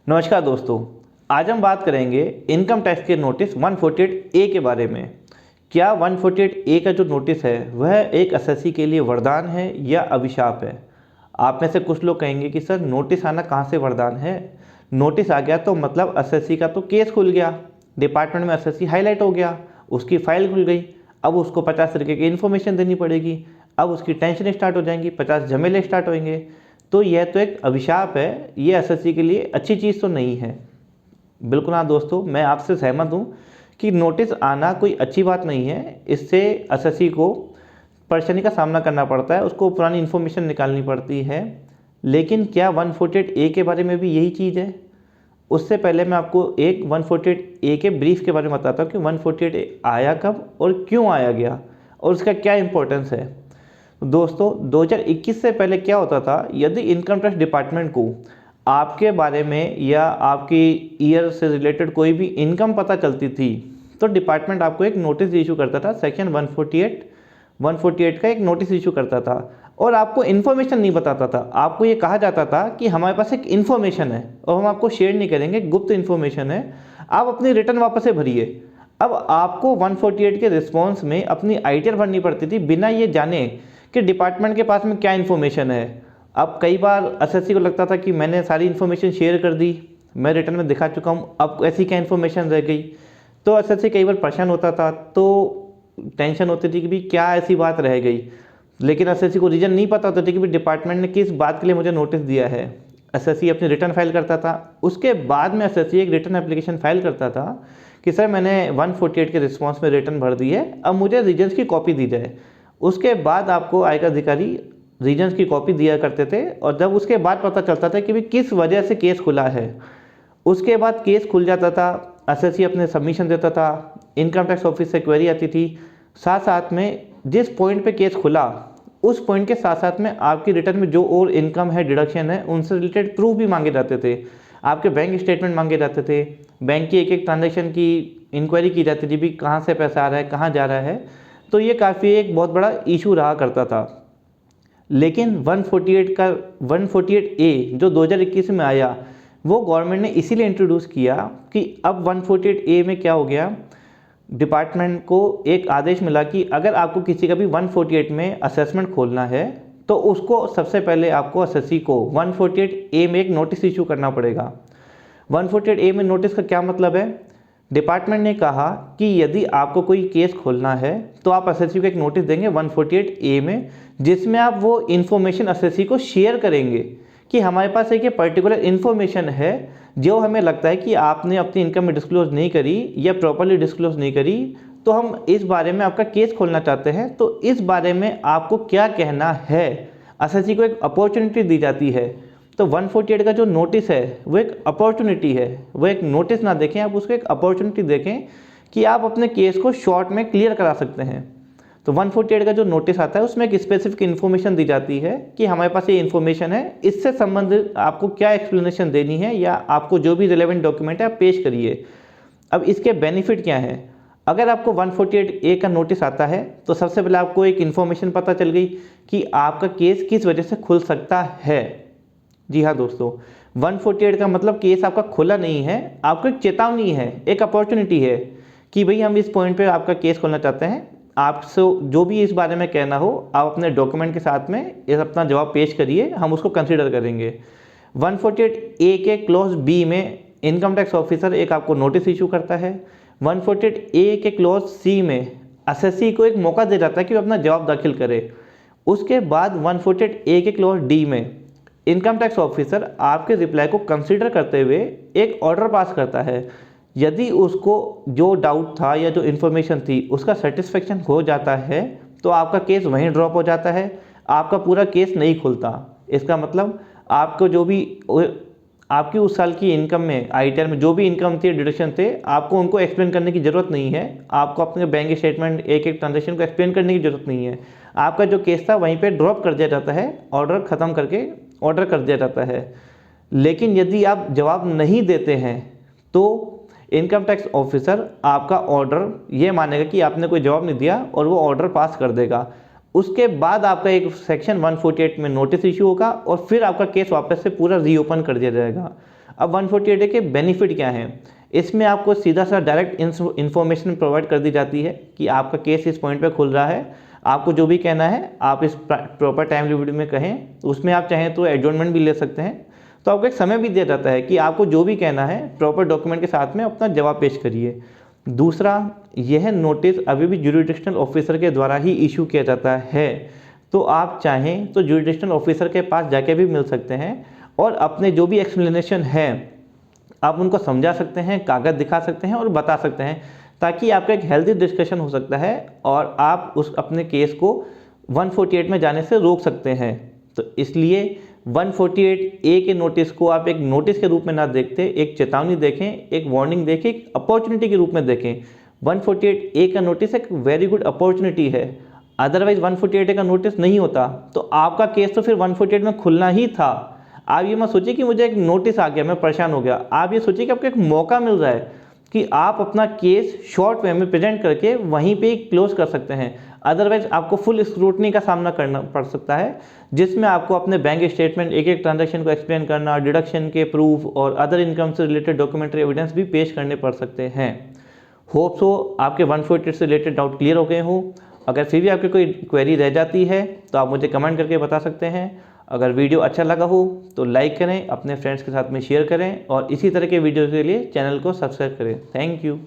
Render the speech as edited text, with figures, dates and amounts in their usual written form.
नमस्कार दोस्तों, आज हम बात करेंगे इनकम टैक्स के नोटिस 148A के बारे में। क्या 148A का जो नोटिस है वह एक एसएससी के लिए वरदान है या अभिशाप है? आप में से कुछ लोग कहेंगे कि सर नोटिस आना कहाँ से वरदान है। नोटिस आ गया तो मतलब एसएससी का तो केस खुल गया, डिपार्टमेंट में एसएससी हाईलाइट हो गया, उसकी फाइल खुल गई। अब उसको 50 तरीके की इन्फॉर्मेशन देनी पड़ेगी। अब उसकी टेंशन स्टार्ट हो जाएंगी, 50 झमेले स्टार्ट होंगे। तो यह तो एक अभिशाप है, ये एसएससी के लिए अच्छी चीज़ तो नहीं है। बिल्कुल हाँ दोस्तों, मैं आपसे सहमत हूँ कि नोटिस आना कोई अच्छी बात नहीं है। इससे एसएससी को परेशानी का सामना करना पड़ता है, उसको पुरानी इन्फॉर्मेशन निकालनी पड़ती है। लेकिन क्या 148A के बारे में भी यही चीज़ है? उससे पहले मैं आपको एक 148A के ब्रीफ के बारे में बताता हूँ कि 148A आया कब और क्यों आया गया और उसका क्या इम्पोर्टेंस है। दोस्तों 2021 से पहले क्या होता था, यदि इनकम टैक्स डिपार्टमेंट को आपके बारे में या आपकी ईयर से रिलेटेड कोई भी इनकम पता चलती थी तो डिपार्टमेंट आपको एक नोटिस इशू करता था। सेक्शन 148 का एक नोटिस इशू करता था और आपको इन्फॉर्मेशन नहीं बताता था। आपको ये कहा जाता था कि हमारे पास एक इन्फॉर्मेशन है और हम आपको शेयर नहीं करेंगे, गुप्त इन्फॉर्मेशन है, आप अपनी रिटर्न वापस से भरिए। अब आपको 148 के रिस्पॉन्स में अपनी आईटीआर भरनी पड़ती थी बिना ये जाने कि डिपार्टमेंट के पास में क्या इन्फॉर्मेशन है। अब कई बार एसएससी को लगता था कि मैंने सारी इन्फॉर्मेशन शेयर कर दी, मैं रिटर्न में दिखा चुका हूँ, अब ऐसी क्या इन्फॉर्मेशन रह गई। तो एसएससी कई बार परेशान होता था, तो टेंशन होती थी कि भाई क्या ऐसी बात रह गई। लेकिन एसएससी को रीज़न नहीं पता होता था कि भाई डिपार्टमेंट ने किस बात के लिए मुझे नोटिस दिया है। एसएससी अपनी रिटर्न फाइल करता था, उसके बाद में एसएससी एक रिटर्न एप्लीकेशन फाइल करता था कि सर मैंने 148 के रिस्पॉन्स में रिटर्न भर दी है, अब मुझे रीजन्स की कॉपी दी जाए। उसके बाद आपको आयकर अधिकारी रीजन्स की कॉपी दिया करते थे और जब उसके बाद पता चलता था कि भाई किस वजह से केस खुला है, उसके बाद केस खुल जाता था, एसएससी अपने सबमिशन देता था, इनकम टैक्स ऑफिस से क्वेरी आती थी। साथ साथ में जिस पॉइंट पे केस खुला उस पॉइंट के साथ साथ में आपकी रिटर्न में जो और इनकम है, डिडक्शन है, उनसे रिलेटेड प्रूफ भी मांगे जाते थे। आपके बैंक स्टेटमेंट मांगे जाते थे, बैंक की एक एक ट्रांजेक्शन की इंक्वायरी की जाती थी, भी कहाँ से पैसा आ रहा है, कहाँ जा रहा है। तो ये काफ़ी एक बहुत बड़ा इशू रहा करता था। लेकिन 148A जो 2021 में आया वो गवर्नमेंट ने इसीलिए इंट्रोड्यूस किया कि अब 148A में क्या हो गया, डिपार्टमेंट को एक आदेश मिला कि अगर आपको किसी का भी 148 में असेसमेंट खोलना है तो उसको सबसे पहले आपको एसएससी को 148A में एक नोटिस इशू करना पड़ेगा। 148A में नोटिस का क्या मतलब है? डिपार्टमेंट ने कहा कि यदि आपको कोई केस खोलना है तो आप एसएससी को एक नोटिस देंगे 148A में, जिसमें आप वो इन्फॉर्मेशन एसएससी को शेयर करेंगे कि हमारे पास एक ये पर्टिकुलर इन्फॉर्मेशन है जो हमें लगता है कि आपने अपनी इनकम में डिस्क्लोज नहीं करी या प्रॉपर्ली डिस्क्लोज नहीं करी, तो हम इस बारे में आपका केस खोलना चाहते हैं, तो इस बारे में आपको क्या कहना है। एसएससी को एक अपॉर्चुनिटी दी जाती है। तो 148 का जो नोटिस है वो एक अपॉर्चुनिटी है, वो एक नोटिस ना देखें आप, उसको एक अपॉर्चुनिटी देखें कि आप अपने केस को शॉर्ट में क्लियर करा सकते हैं। तो 148 का जो नोटिस आता है उसमें एक स्पेसिफिक इन्फॉर्मेशन दी जाती है कि हमारे पास ये इन्फॉर्मेशन है, इससे संबंधित आपको क्या एक्सप्लेनेशन देनी है या आपको जो भी रिलेवेंट डॉक्यूमेंट है आप पेश करिए। अब इसके बेनिफिट क्या हैं? अगर आपको 148A का नोटिस आता है तो सबसे पहले आपको एक इन्फॉर्मेशन पता चल गई कि आपका केस किस वजह से खुल सकता है। जी हाँ दोस्तों, 148 का मतलब केस आपका खुला नहीं है, आपको एक चेतावनी है, एक अपॉर्चुनिटी है कि भाई हम इस पॉइंट पे आपका केस खोलना चाहते हैं। आपसे जो भी इस बारे में कहना हो आप अपने डॉक्यूमेंट के साथ में इस अपना जवाब पेश करिए, हम उसको कंसीडर करेंगे। 148A के क्लॉज बी में इनकम टैक्स ऑफिसर एक आपको नोटिस इशू करता है। 148A के क्लॉज सी में एसएससी को एक मौका दे जाता है कि वो अपना जवाब दाखिल करे। उसके बाद 148A के क्लॉज डी में इनकम टैक्स ऑफिसर आपके रिप्लाई को कंसीडर करते हुए एक ऑर्डर पास करता है। यदि उसको जो डाउट था या जो इन्फॉर्मेशन थी उसका सेटिस्फेक्शन हो जाता है तो आपका केस वहीं ड्रॉप हो जाता है, आपका पूरा केस नहीं खुलता। इसका मतलब आपको जो भी आपकी उस साल की इनकम में आईटीआर में जो भी इनकम थी, डिडक्शन थे, आपको उनको एक्सप्लेन करने की ज़रूरत नहीं है। आपको अपने बैंक स्टेटमेंट एक एक ट्रांजेक्शन को एक्सप्लेन करने की ज़रूरत नहीं है। आपका जो केस था वहीं पे ड्रॉप कर दिया जाता है, ऑर्डर ख़त्म करके ऑर्डर कर दिया जाता है। लेकिन यदि आप जवाब नहीं देते हैं तो इनकम टैक्स ऑफिसर आपका ऑर्डर ये मानेगा कि आपने कोई जवाब नहीं दिया और वो ऑर्डर पास कर देगा। उसके बाद आपका एक सेक्शन 148 में नोटिस इशू होगा और फिर आपका केस वापस से पूरा रीओपन कर दिया जाएगा। अब 148A के बेनिफिट क्या हैं? इसमें आपको सीधा सा डायरेक्ट इन्फॉर्मेशन प्रोवाइड कर दी जाती है कि आपका केस इस पॉइंट पे खुल रहा है, आपको जो भी कहना है आप इस प्रॉपर टाइम लिमिट में कहें। उसमें आप चाहें तो एडजॉर्नमेंट भी ले सकते हैं। तो आपको एक समय भी दिया जाता है कि आपको जो भी कहना है प्रॉपर डॉक्यूमेंट के साथ में अपना जवाब पेश करिए। दूसरा, यह नोटिस अभी भी ज्यूरिडिक्शनल ऑफिसर के द्वारा ही इशू किया जाता है। तो आप चाहें तो ज्यूरिडिक्शनल ऑफिसर के पास जाके भी मिल सकते हैं और अपने जो भी एक्सप्लेनेशन है आप उनको समझा सकते हैं, कागज़ दिखा सकते हैं और बता सकते हैं, ताकि आपका एक हेल्दी डिस्कशन हो सकता है और आप उस अपने केस को 148 में जाने से रोक सकते हैं। तो इसलिए 148A के नोटिस को आप एक नोटिस के रूप में ना देखते, एक चेतावनी देखें, एक वार्निंग देखें, एक अपॉर्चुनिटी के रूप में देखें। 148A का नोटिस एक वेरी गुड अपॉर्चुनिटी है। अदरवाइज 148A का नोटिस नहीं होता तो आपका केस तो फिर 148 में खुलना ही था। आप ये मत सोचिए कि मुझे एक नोटिस आ गया मैं परेशान हो गया। आप ये सोचिए कि आपको एक मौका मिल रहा है कि आप अपना केस शॉर्ट वे में प्रेजेंट करके वहीं पे क्लोज कर सकते हैं। अदरवाइज आपको फुल स्क्रूटनी का सामना करना पड़ सकता है, जिसमें आपको अपने बैंक स्टेटमेंट, एक एक ट्रांजैक्शन को एक्सप्लेन करना, डिडक्शन के प्रूफ और अदर इनकम से रिलेटेड डॉक्यूमेंट्री एविडेंस भी पेश करने पड़ सकते हैं। होप सो आपके 148 से रिलेटेड डाउट क्लियर हो गए हों। अगर फिर भी आपकी कोई क्वेरी रह जाती है तो आप मुझे कमेंट करके बता सकते हैं। अगर वीडियो अच्छा लगा हो तो लाइक करें, अपने फ्रेंड्स के साथ में शेयर करें और इसी तरह के वीडियो के लिए चैनल को सब्सक्राइब करें। Thank you.